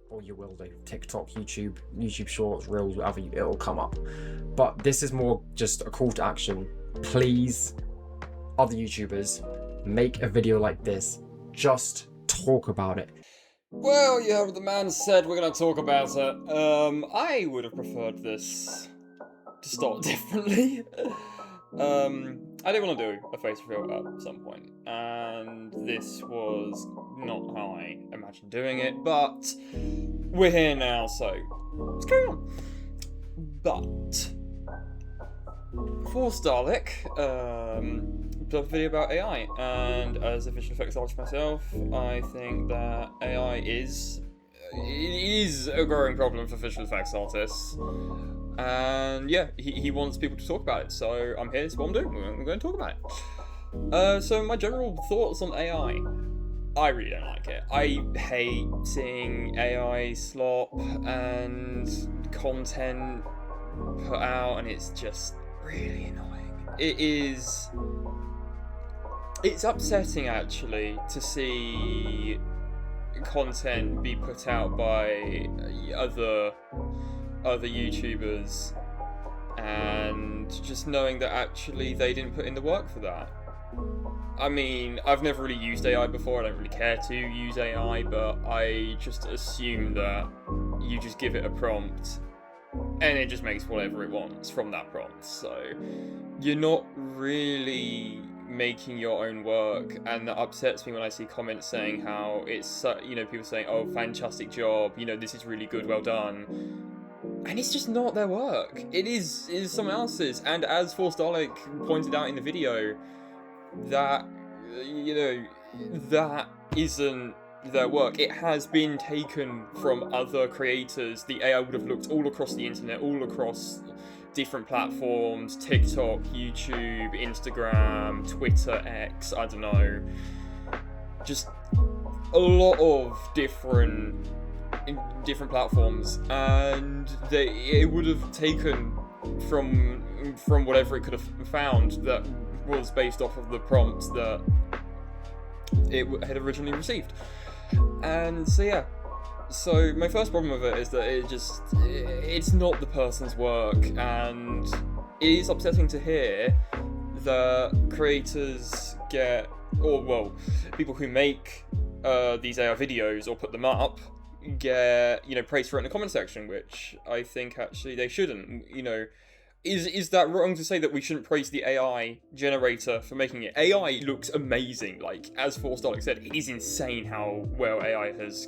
or you will do. TikTok, YouTube Shorts, Reels, whatever, it'll come up. But this is more just a call to action. Please, other YouTubers, make a video like this. Just talk about it. Well, yeah, the man said we're going to talk about it. I would have preferred this to start differently. I did want to do a face reveal at some point, and this was not how I imagined doing it, but we're here now, so let's carry on. But for Starlick, a video about AI, and as a visual effects artist myself, I think that AI is a growing problem for visual effects artists. And yeah, he wants people to talk about it, so I'm here, that's what I'm doing, I'm going to talk about it. So my general thoughts on AI. I really don't like it. I hate seeing AI slop and content put out, and it's just really annoying. It's upsetting, actually, to see content be put out by other YouTubers, and just knowing that actually they didn't put in the work for that. I mean, I've never really used AI before, I don't really care to use AI, but I just assume that you just give it a prompt and it just makes whatever it wants from that prompt. So you're not really making your own work, and that upsets me when I see comments saying how it's, people saying, oh, fantastic job, this is really good, well done. And it's just not their work. It is someone else's. And as Starlick pointed out in the video, that, that isn't their work. It has been taken from other creators. The AI would have looked all across the internet, all across different platforms, TikTok, YouTube, Instagram, Twitter, X, I don't know. Just a lot of different platforms, and it would have taken from whatever it could have found that was based off of the prompts that it had originally received. And so yeah, so my first problem with it is that it's not the person's work, and it is upsetting to hear that creators people who make these AI videos or put them up get praise for it in the comment section, which I think actually they shouldn't. Is that wrong to say that we shouldn't praise the AI generator for making it? AI looks amazing. Like, as Starlick said, it is insane how well AI has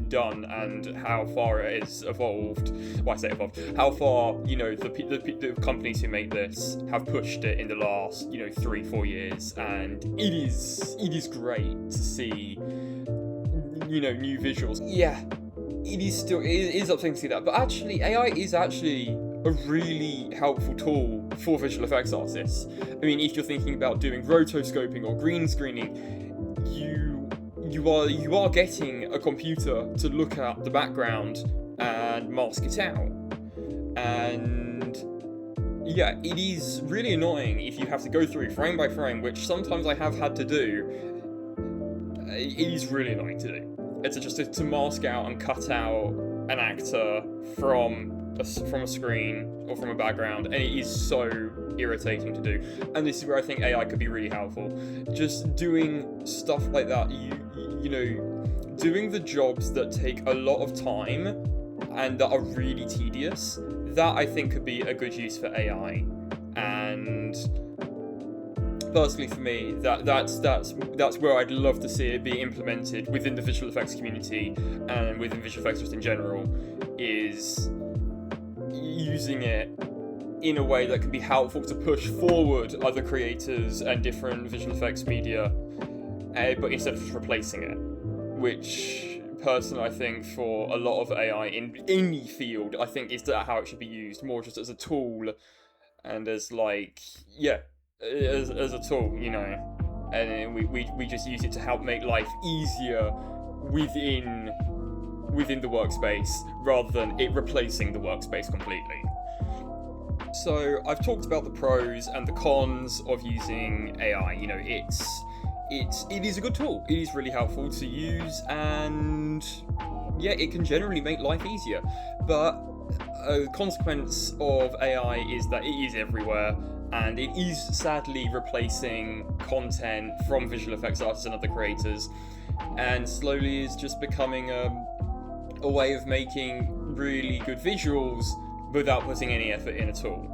done and how far it has evolved. Well, I say evolved. How far, the companies who make this have pushed it in the last, 3-4 years, and it is great to see, new visuals. Yeah, it is upsetting to see that, but actually, AI is actually a really helpful tool for visual effects artists. I mean, if you're thinking about doing rotoscoping or green screening, you are getting a computer to look at the background and mask it out. And yeah, it is really annoying if you have to go through frame by frame, which sometimes I have had to do. It is really annoying to do. It's just to mask out and cut out an actor from a screen or from a background, and it is so irritating to do. And this is where I think AI could be really helpful. Just doing stuff like that, doing the jobs that take a lot of time and that are really tedious, that I think could be a good use for AI. And personally for me, that's where I'd love to see it be implemented within the visual effects community and within visual effects just in general, is using it in a way that can be helpful to push forward other creators and different visual effects media, but instead of just replacing it, which personally I think for a lot of AI in any field, I think is that how it should be used, more just as a tool and as as a tool, and we just use it to help make life easier within the workspace, rather than it replacing the workspace completely. So I've talked about the pros and the cons of using AI. It is a good tool. It is really helpful to use, and yeah, it can generally make life easier, but a consequence of AI is that it is everywhere, and it is sadly replacing content from visual effects artists and other creators, and slowly is just becoming a way of making really good visuals without putting any effort in at all.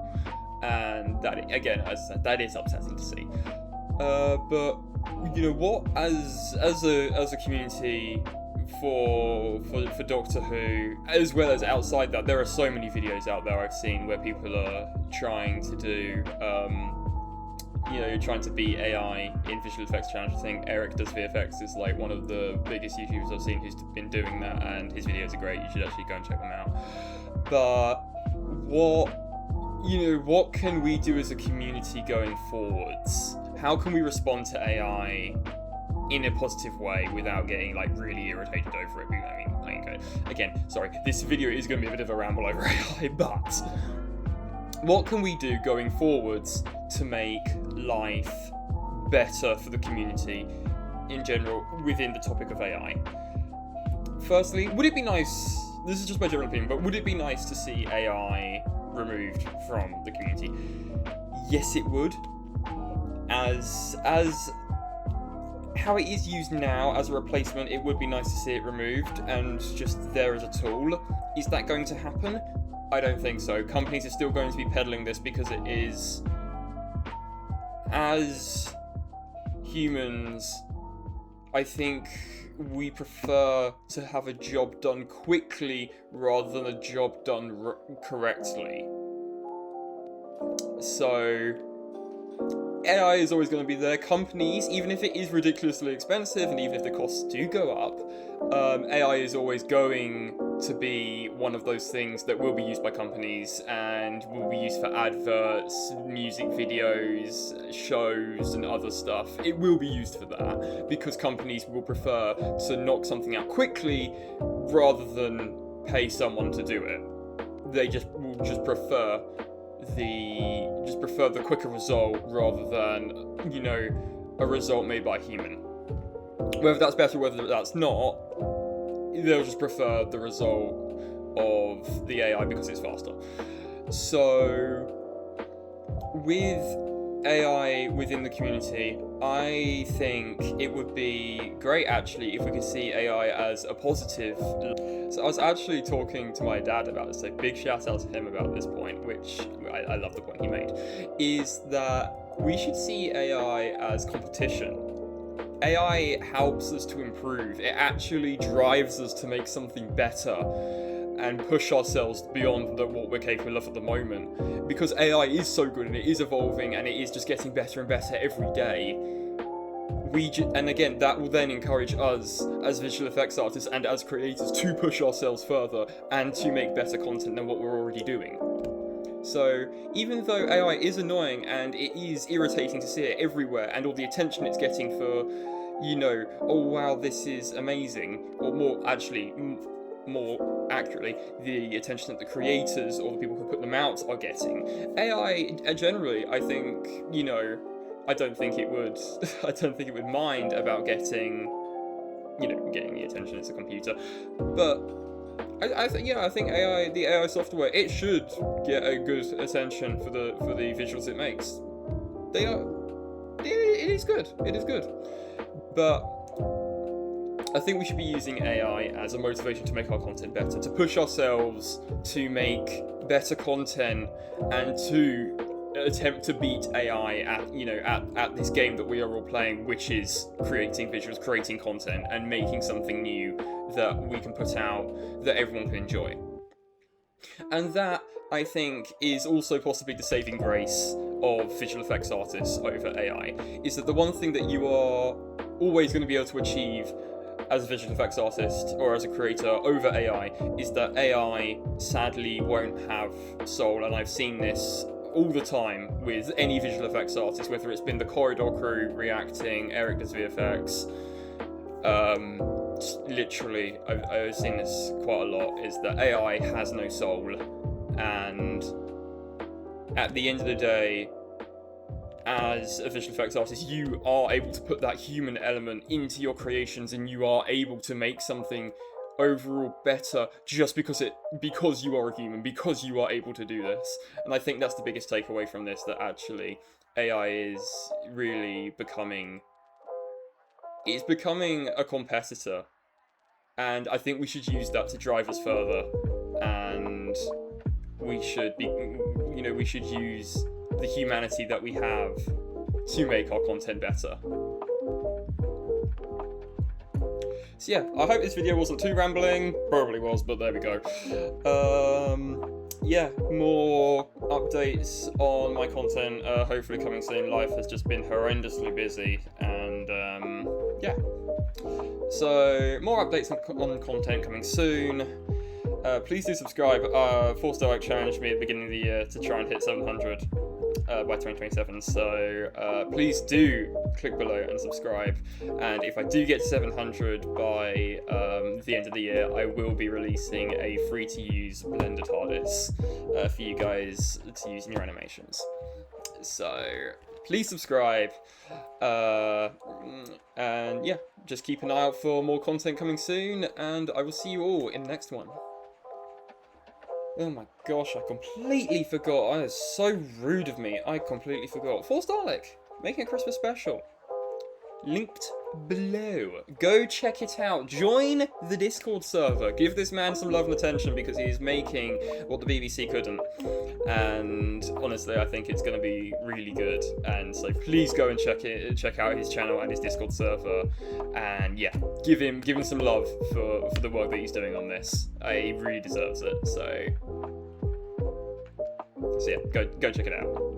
And that, again, as I said, that is upsetting to see. But you know what? As a community for Doctor Who, as well as outside that, there are so many videos out there I've seen where people are trying to do, trying to beat AI in visual effects challenge. I think Eric Does VFX is like one of the biggest YouTubers I've seen who's been doing that, and his videos are great. You should actually go and check them out. But what can we do as a community going forwards? How can we respond to AI in a positive way without getting like really irritated over it? I mean, again, sorry, this video is going to be a bit of a ramble over AI, but what can we do going forwards to make life better for the community in general within the topic of AI? Firstly, would it be nice, this is just my general opinion, but would it be nice to see AI removed from the community? Yes, it would. As how it is used now as a replacement, it would be nice to see it removed and just there as a tool. Is that going to happen? I don't think so. Companies are still going to be peddling this because it is, as humans, I think we prefer to have a job done quickly rather than a job done correctly. So AI is always going to be there. Companies, even if it is ridiculously expensive and even if the costs do go up, AI is always going to be one of those things that will be used by companies and will be used for adverts, music videos, shows, and other stuff. It will be used for that because companies will prefer to knock something out quickly rather than pay someone to do it. They will prefer the quicker result rather than, a result made by a human. Whether that's better, whether that's not, they'll just prefer the result of the AI because it's faster. So, with AI within the community, I think it would be great actually if we could see AI as a positive. So I was actually talking to my dad about this, so big shout out to him about this point, which I love the point he made, is that we should see AI as competition. AI helps us to improve. It actually drives us to make something better and push ourselves beyond what we're capable of at the moment. Because AI is so good and it is evolving and it is just getting better and better every day. And again, that will then encourage us as visual effects artists and as creators to push ourselves further and to make better content than what we're already doing. So even though AI is annoying and it is irritating to see it everywhere and all the attention it's getting for, oh wow, this is amazing, or more accurately, the attention that the creators or the people who put them out are getting, AI generally, I think, I don't think it would mind about getting the attention as a computer, but I think AI, the AI software, it should get a good attention for the visuals it makes. It is good, but I think we should be using AI as a motivation to make our content better, to push ourselves to make better content and to attempt to beat AI at this game that we are all playing, which is creating visuals, creating content, and making something new that we can put out that everyone can enjoy. And that, I think, is also possibly the saving grace of visual effects artists over AI, is that the one thing that you are always going to be able to achieve as a visual effects artist or as a creator over AI is that AI sadly won't have soul, and I've seen this all the time with any visual effects artist, whether it's been the Corridor crew reacting, Eric Does VFX, literally, I've seen this quite a lot, is that AI has no soul, and at the end of the day, as a visual effects artist, you are able to put that human element into your creations and you are able to make something overall better just because you are a human, because you are able to do this. And I think that's the biggest takeaway from this, that actually AI is really becoming a competitor, and I think we should use that to drive us further, and we should use the humanity that we have to make our content better. So yeah, I hope this video wasn't too rambling. Probably was, but there we go. Yeah, more updates on my content, hopefully coming soon. Life has just been horrendously busy, and yeah. So, more updates on content coming soon. Please do subscribe. Four Stoic challenged me at the beginning of the year to try and hit 700 by 2027, so please do click below and subscribe. And if I do get to 700 by the end of the year, I will be releasing a free-to-use blended TARDIS for you guys to use in your animations. So please subscribe, and yeah, just keep an eye out for more content coming soon, and I will see you all in the next one. Oh my gosh, I completely forgot. That is so rude of me. I completely forgot. Force Dalek, making a Christmas special. Linked below. Go check it out. Join the Discord server. Give this man some love and attention, because he is making what the BBC couldn't. And honestly, I think it's going to be really good. And so please go and check out his channel and his Discord server. And yeah, give him some love for the work that he's doing on this. He really deserves it. So yeah, go check it out.